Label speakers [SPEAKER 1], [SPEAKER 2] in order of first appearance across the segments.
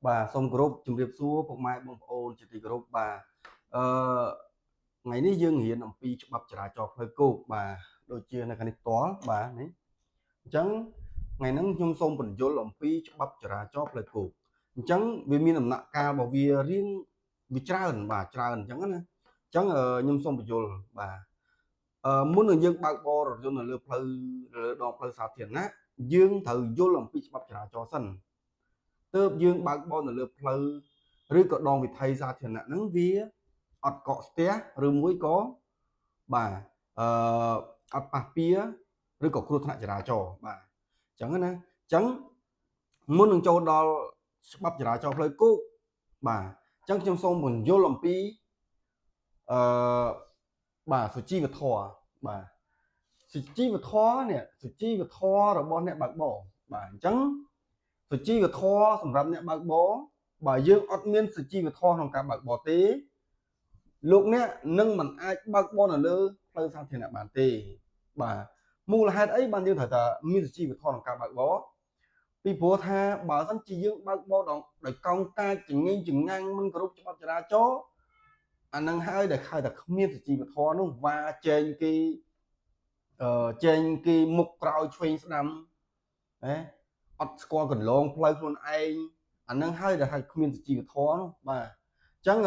[SPEAKER 1] បាទសូមគោរពជំរាបសួរពុកម៉ែបងប្អូនជាទីគោរពបាទអឺថ្ងៃនេះយើងរៀនអំពីច្បាប់ចរាចរណ៍ផ្លូវគោកបាទដូចជានៅខាងនេះផ្ទាល់បាទនេះអញ្ចឹងថ្ងៃហ្នឹងខ្ញុំសូមបញ្យល់អំពីច្បាប់ចរាចរណ៍ផ្លូវគោកអញ្ចឹងវាមានដំណាក់កាលរបស់វារៀងវាច្រើនបាទច្រើនអញ្ចឹងណាអញ្ចឹងខ្ញុំសូមបញ្យល់បាទមុននឹងយើងបើកបររថយន្តនៅលើផ្លូវលើដងផ្លូវសាធារណៈយើងត្រូវយល់អំពីច្បាប់ចរាចរណ៍សិនទើបយើងបើកបរនៅលើផ្លូវឬក៏ដងវិថីសាធារណៈហ្នឹងវាអត់កកស្ទះឬមួយក៏បាទអឺអត់ប៉ះពាល់ឬក៏គ្រោះថ្នាក់ចរាចរណ៍បាទអញ្ចឹងណាអញ្ចឹងមុននឹងចូលដល់ច្បាប់ចរាចរណ៍ផ្លូវគោកបាទអញ្ចឹងខ្ញុំសូមបញ្យល់អំពីអឺបាទសុជីវធម៌បាទសុជីវធម៌នេះសុជីវធម៌របស់អ្នកបើកបរបាទអញ្ចឹងសុជីវធម៌សម្រាប់អ្នកបើកបរបើយើងអត់មានសុជីវធម៌ក្នុងការបើកបរទេលោកអ្នកនឹងមិនអាចបើកបរនៅលើផ្លូវសាធារណៈបានទេបាទមូលហេតុអីបានយើងត្រូវតែមានសុជីវធម៌ក្នុងការបើកបរពីព្រោះថាបើសិនជាយើងបើកបរដោយកោងកាចចងេងចងាំងមិនគោរពច្បាប់ចរាចរណ៍អានឹងហើយដែលហៅថាគ្មានសុជីវធម៌នោះវ៉ាចែងគេចេញគេមុខក្រោយឆ្វេងស្ដាំណាអត់ស្គាល់កន្លងផ្លូវខ្លួនឯងអានឹងហើយដែលហៅគ្មានសុជីវធម៌នោះបាទអញ្ចឹង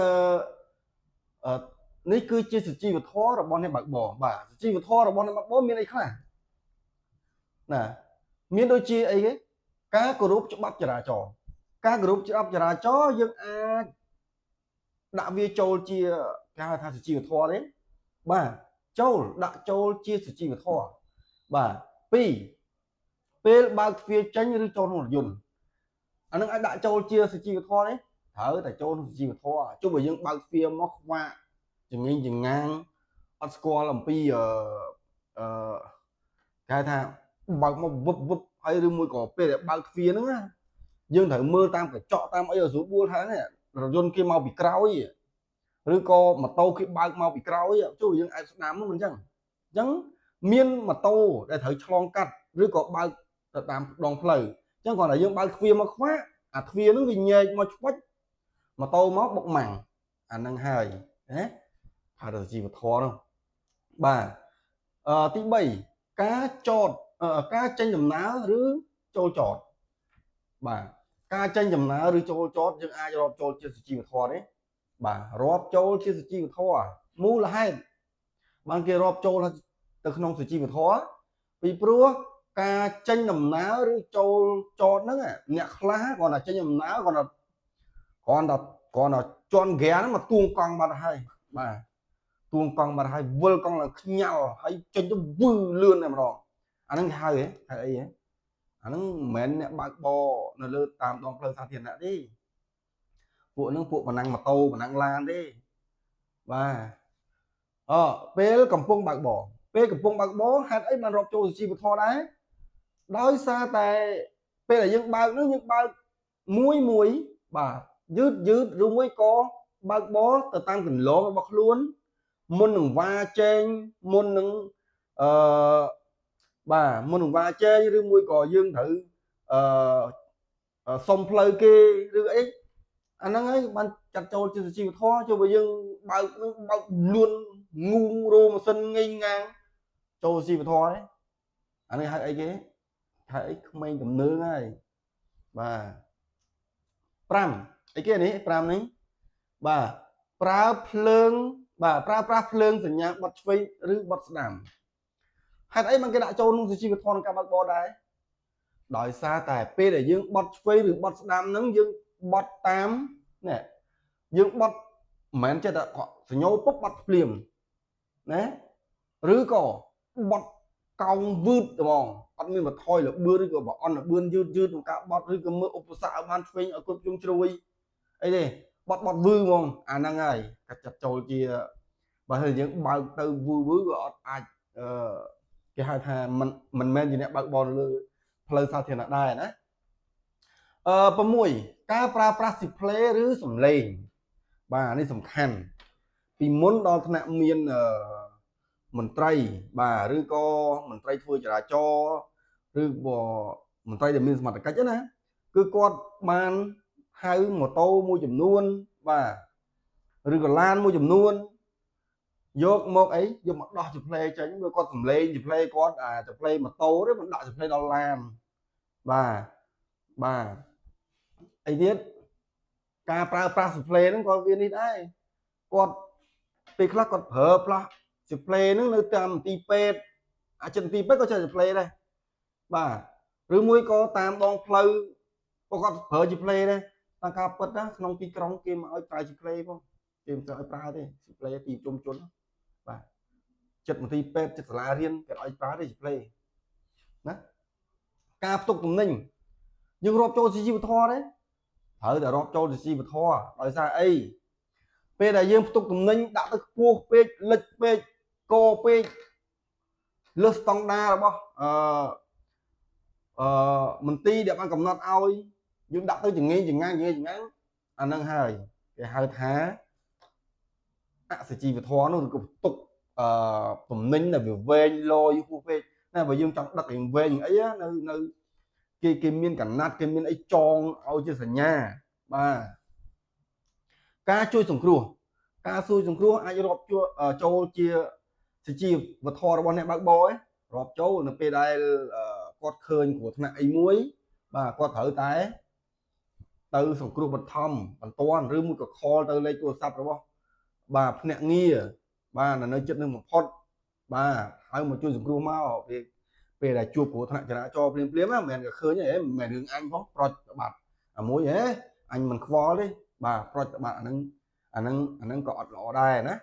[SPEAKER 1] នេះគឺជាសុជីវធម៌របស់អ្នកបើកបរបាទសុជីវធម៌របស់អ្នកបើកបរមានអីខ្លះណាមានដូចជាអីគេការគោរពច្បាប់ចរាចរណ៍ការគោរពច្បាប់ចរាចរណ៍យើងអាចដាក់វាចូលជាគេហៅថាសុជីវធម៌ទេបាទចូលដាក់ចូលជាសុជីវធម៌បាទ2ពេលបើកទ្វារចេញឬចូលក្នុងរថយន្តអានឹងអាចដាក់ចូលជាសុជីវធម៌ទេត្រូវតែចូលក្នុងសុជីវធម៌ជុំបើយើងបើកទ្វារមកខ្វាក់ចងេងចងាងអត់ស្គាល់អំពីគេថាបើកមកវឹបវឹបហើយឬមួយក៏ពេលដែលបើកទ្វារហ្នឹងណាយើងត្រូវមើលតាមកញ្ចក់តាមអីឲ្យស្រួលបួលហើយនេះរថយន្តគេមកពីក្រោយឬក៏ម៉ូតូគេបើកមកពីក្រោយជួយយើងអាចស្ដាំហ្នឹងមិនអញ្ចឹងអញ្ចឹងមានម៉ូតូដែលត្រូវឆ្លងកាត់ឬក៏បើកទៅតាមដងផ្លូវអញ្ចឹងគ្រាន់តែយើងបើកទ្វារមកខ្វាក់អាទ្វារហ្នឹងវាញែកមកឆ្វុចម៉ូតូមកបុកម៉ាំងអាហ្នឹងហើយណាហៅថាជីវធម៌នោះបាទទី3ការចតការចេញដំណើរឬចូលចតបាទការចេញដំណើរឬចូលចតយើងអាចរាប់ចូលជាសុជីវធម៌ទេបាទរាប់ចូលជាសុជីវធម៌មូលហេតុបានគេរាប់ចូលទៅក្នុងសុជីវធម៌ពីព្រោះការចេញដំណើរឬចូលចតហ្នឹងអ្នកខ្លះគាត់ថាចេញដំណើរគាត់ថាជន់ហ្គាហ្នឹងមកទួងកង់បាត់ហើយបាទទួងកង់បាត់ហើយវិលកង់ឡើងខ្ញាល់ហើយចេញទៅវឺលឿនតែម្ដងអាហ្នឹងគេហៅអីអាហ្នឹងមិនមែនអ្នកបើកបរនៅលើតាមដងផ្លូវសាធារណៈទេពួកហ្នឹងពួកប៉ុណ្ណឹងម៉ូតូប៉ុណ្ណឹងឡានទេបាទពេលកំពុងបើកបរពេលកំពុងបើកបរហេតុអីបានរាប់ចូលសុជីវធម៌ដែរដោយសារតែពេលដែលយើងបើកនោះយើងបើកមួយបាទយឺតឬមួយក៏បើកបរទៅតាមកន្លងរបស់ខ្លួនមុននឹងវ៉ាចែងមុននឹងអឺបាទមុននឹងវ៉ាចែងឬមួយក៏យើងត្រូវសុំផ្លូវគេឬអីអាហ្នឹងហើយបានចាត់ចូលជាសុជីវធម៌ចូលបើយើងបើកលឿនងូងរោម៉ាស៊ីនងេងងាងចូលសុជីវធម៌ទេអានេះហៅអីគេហៅអីក្មេងទំនើងហើយបាទ5អីគេនេះ5នេះបាទប្រើភ្លើងបាទប្រើប្រាស់ភ្លើងសញ្ញាបត់ឆ្វេងឬបត់ស្ដាំហេតុអីបានគេដាក់ចូលក្នុងសុជីវធម៌ក្នុងការបើកបរដែរដោយសារតែពេលដែលយើងបត់ឆ្វេងឬបត់ស្ដាំហ្នឹងយើងបត់តាមនេះយើងបត់មិនមែនចេះតែសញ្ញោពុបបត់ភ្លាមណាឬក៏បត់កោងវឺតហ្មងអត់មានបន្ថយលបឿនឬក៏បើអន់លបឿនយឺតក្នុងការបត់ឬក៏មើលឧបសគ្គឲ្យបានឆ្វេងឲ្យគ្រប់ជ្រុងជ្រោយអីទេបត់វឺហ្មងអាហ្នឹងហើយកាត់ចាត់ចូលជាបើថាយើងបើកទៅវឺក៏អត់អាចគេហៅថាមិនមែនជាអ្នកបើកបរលើផ្លូវសាធារណៈដែរណា6ការប្រើប្រាស់ display ឬសំឡេងបាទនេះសំខាន់ពីមុនដល់ថ្នាក់មានមន្ត្រីបាទឬក៏មន្ត្រីធ្វើចរាចរណ៍ឬក៏មន្ត្រីដែលមានសមត្ថកិច្ចណាគឺគាត់បានហ ហៅម៉ូតូមួយចំនួនបាទឬក៏ឡានមួយចំនួនយកមកអីយកមកដោះចំផ្លេចេញវាគាត់សំឡេងចំផ្លេគាត់ចំផ្លេម៉ូតូទេមិនដាក់ចំផ្លេដល់ឡានបាទអីទៀតការប្រើប្រាស់ចំផ្លេហ្នឹងក៏វានេះដែរគាត់ពេលខ្លះគាត់ប្រើប្រាស់ចំផ្លេហ្នឹងនៅតាមមន្ទីរពេទ្យចិត្តមន្ទីរពេទ្យក៏ចេះចំផ្លេដែរបាទឬមួយក៏តាមដងផ្លូវគាត់ប្រើចំផ្លេដែរតាមការពិតណាក្នុងទីក្រុងគេមកឲ្យប្រើចំផ្លេផងគេមិនទៅឲ្យប្រើទេចំផ្លេទីជុំជនបាទចិត្តមន្ទីរពេទ្យចិត្តសាលារៀនគេឲ្យប្រើទេចំផ្លេណាការផ្ទុកទំនិញយើងរាប់ចូលជីវធម៌ទេត្រូវតែរាប់ចូលជីវធម៌ដោយសារអីពេលដែលយើងផ្ទុកទំនិញដាក់ទៅខ្ពស់ពេកលិចពេកកពេកលើសស្តង់ដាររបស់មន្ទីរដែលបានកំណត់ឲ្យយើងដាក់ទៅចង្ងាយអាហ្នឹងហើយគេហៅថាអសុជីវធម៌នោះឬក៏ផ្ទុកទំនិញដែលវាវែងលយហួសពេកណាបើយើងចង់ដឹករឿងវែងអីនៅគេមានកណាត់គេមានអីចងឲ្យជាសញ្ញាបាទការជួយសង្គ្រោះអាចរាប់ចូលជាសុជីវធម៌របស់អ្នកបើកបររាប់ចូលនៅពេលដែលគាត់ឃើញគ្រោះថ្នាក់អីមួយបាទគាត់ត្រូវតែទៅសង្គ្រោះបន្ទាន់ឬមួយក៏ call ទៅលេខទូរស័ព្ទរបស់បាទភ្នាក់ងារបាទនៅចិត្តនឹងបំផុតបាទហើយមកជួយសង្គ្រោះមកពេលដែលជួបគ្រោះថ្នាក់ចរាចរណ៍ភ្លាមណាមិនមែនក៏ឃើញទេមិនមែនរឿងអញផងប្រតិបត្តិអាមួយអញមិនខ្វល់ទេបាទប្រតិបត្តិអាហ្នឹងក៏អត់ល្អដែរណា